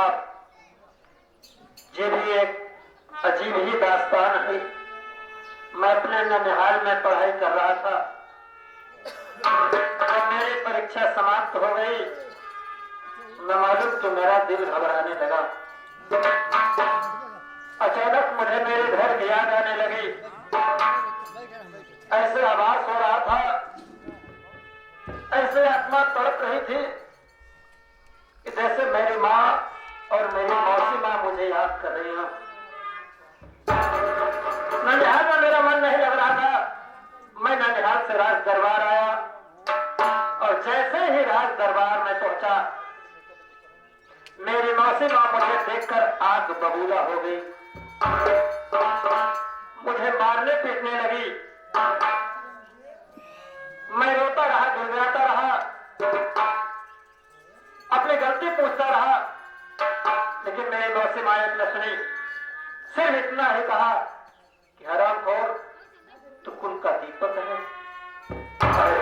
साहब, ये भी एक अजीब ही दास्तान है। मैं अपने ननिहाल में पढ़ाई कर रहा था, जब मेरी परीक्षा समाप्त हो गई, न मालूम तो मेरा दिल घबराने लगा। अचानक मुझे मेरे घर की याद आने लगी। ऐसे आभास हो रहा था, ऐसे आत्मा तड़प रही थी कि जैसे मेरी माँ और मेरी मौसी माँ मुझे याद कर रही हो। ननिहाल में मेरा मन नहीं लग रहा था। मैं ननिहाल से राज दरबार आया और जैसे ही राज दरबार में पहुंचा, मेरी मौसी माँ मुझे देखकर आग बबूला हो गई। मुझे मारने पीटने लगी। मैं रोता रहा, गिड़गिड़ाता रहा, अपनी गलती पूछता रहा, लेकिन मेरी मौसी माँ ने सुनी। सिर्फ इतना ही कहा कि हरामखोर, तू कुल का दीपक है,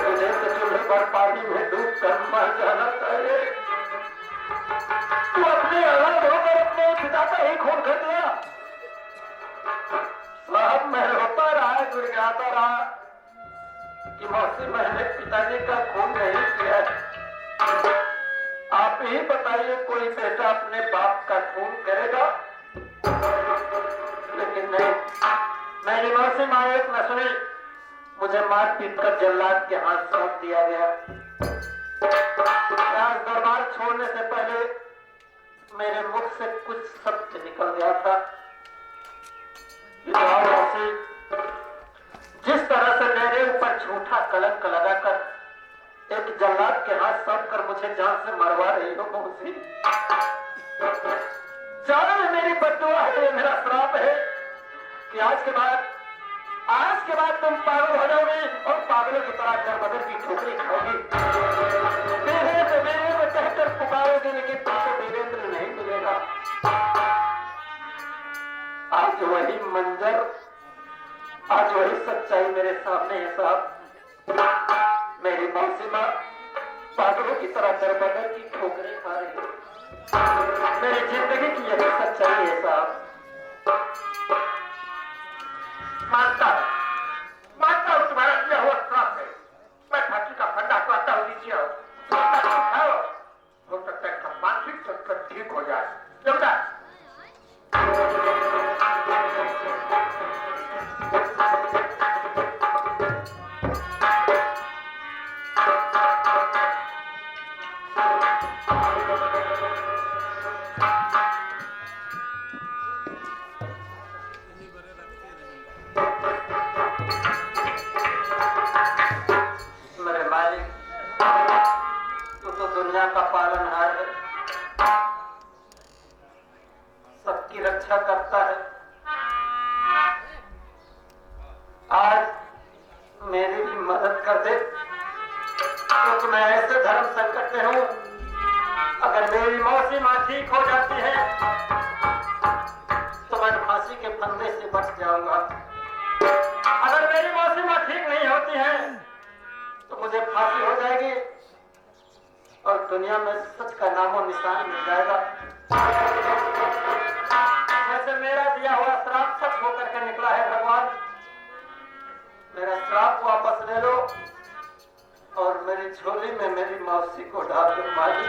तुझे तो चूल्हे पर पानी में डूब कर मर जाना चाहिए। तू अपनी औलाद होकर अपने पिता का ही खून कर दिया। साहब, मैं रोता रहा, गिड़गिड़ाता रहा कि मौसी, मैंने पिताजी का खून नहीं किया। आप ही बताइए, कोई बेटा अपने बाप का खून करेगा? लेकिन नहीं, मेरी मौसी माँ एक न सुनी। मुझे मार पीट कर जल्लाद के हाथ सौंप दिया गया। राज दरबार छोड़ने से पहले मेरे मुख से कुछ शब्द निकल गया था। मौसी, जिस तरह से मेरे ऊपर झूठा कलंक लगाकर एक जल्लाद के हाथ सौंप कर मुझे जान से मरवा रही हो मौसी, जानो मेरी बद्दुआ है, ये मेरा श्राप है कि आज के बाद तुम पागल हो जाओगे और पागलों की तरह दर-बदर की ठोकरी खाओगी। देवेंद्र कहकर पुकारोगे, लेकिन तुमको देवेंद्र नहीं मिलेगा। आज वही मंजर, आज वही सच्चाई मेरे सामने है साहब। मेरी मौसी माँ पागलों की तरह दर-बदर की ठोकरें खा रही है। मेरी जिंदगी की यही सच्चाई है साहब। मानता हूं तुम्हारा किया हुआ श्राप है। मैं फांसी का फंदा कहता हूं, नीचे आओ, हो सकता है मानसिक संकट ठीक हो जाए। समझा? दुनिया का पालनहार है, सबकी रक्षा करता है। आज मेरी भी मदद कर दे, क्योंकि मैं ऐसे धर्म संकट में हूं। अगर मेरी मौसी माँ ठीक हो जाती है तो मैं फांसी के फंदे से बच जाऊंगा। अगर मेरी मौसी माँ ठीक नहीं होती है तो मुझे फांसी हो जाएगी और दुनिया में सच का नामो निशान मिल जाएगा। जैसे मेरा दिया हुआ श्राप सच होकर के निकला है। भगवान, मेरा श्राप वापस ले लो और मेरी झोली में मेरी मौसी को डाल दो। मालिक,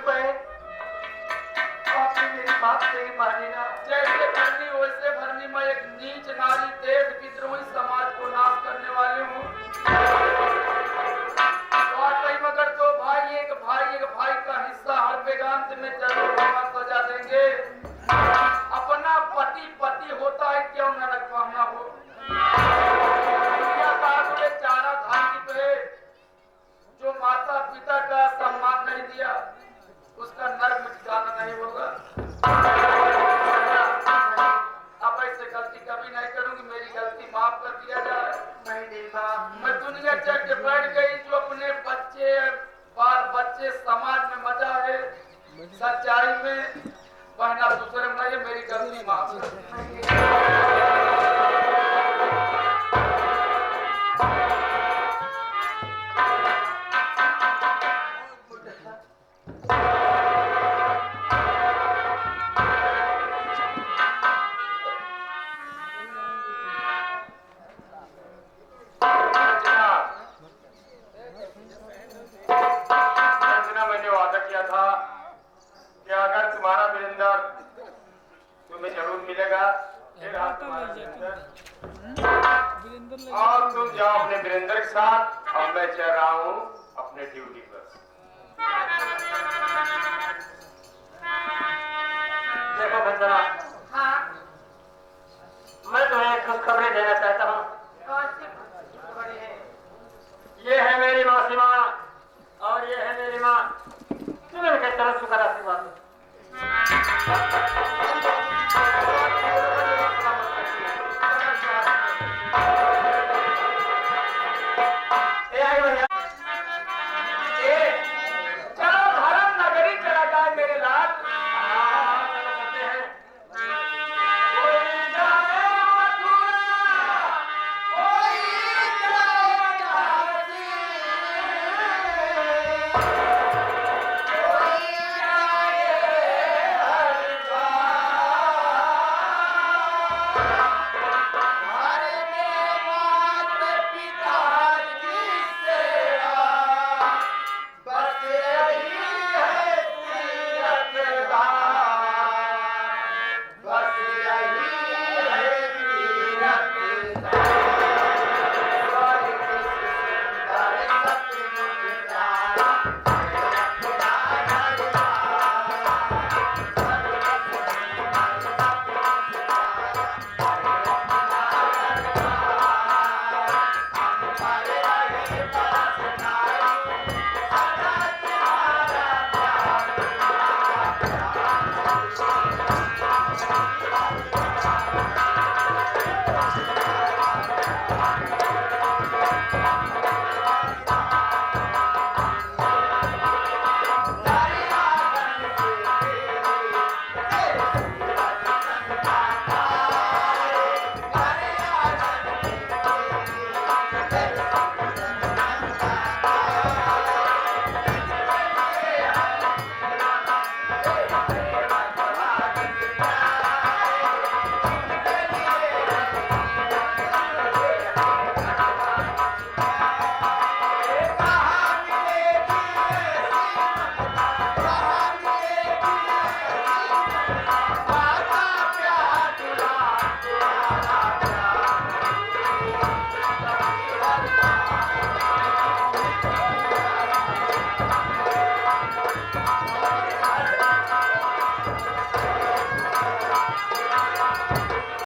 पे आपने मेरी बात नहीं मानी ना। जैसे भरनी वैसे भरनी, मैं एक नीच नारी देश विद्रोही समाज को नाश करने वाले हूँ। वाकई मगर तो भाई एक भाई का हिस्सा हर वेदांत में जरूर भगवान सजा देंगे। अपना पति होता है, क्यों न रखवाना हो। दुनिया का आगे चारा धान की है, जो माता पिता का सम्मान नहीं दिया उसका नर्क में ठिकाना नहीं होगा। अब ऐसे गलती कभी नहीं करूंगी, मेरी गलती माफ कर दिया जाए। नहीं देवा, मैं दुनिया चढ़ के बैठ गई, जो अपने बाल बच्चे समाज में मजा है, सच्चाई में बहना दूसरे में नहीं, मेरी गलती माफ कर। मैंने वादा किया था कि अगर तुम्हारा वीरेंद्र तुम्हें जरूर मिलेगा, फिर हाँ तुम्हारा वीरेंद्र, और तुम जाओ अपने वीरेंद्र के साथ, और मैं चल रहा हूँ अपने ड्यूटी पर। देखो बंदना,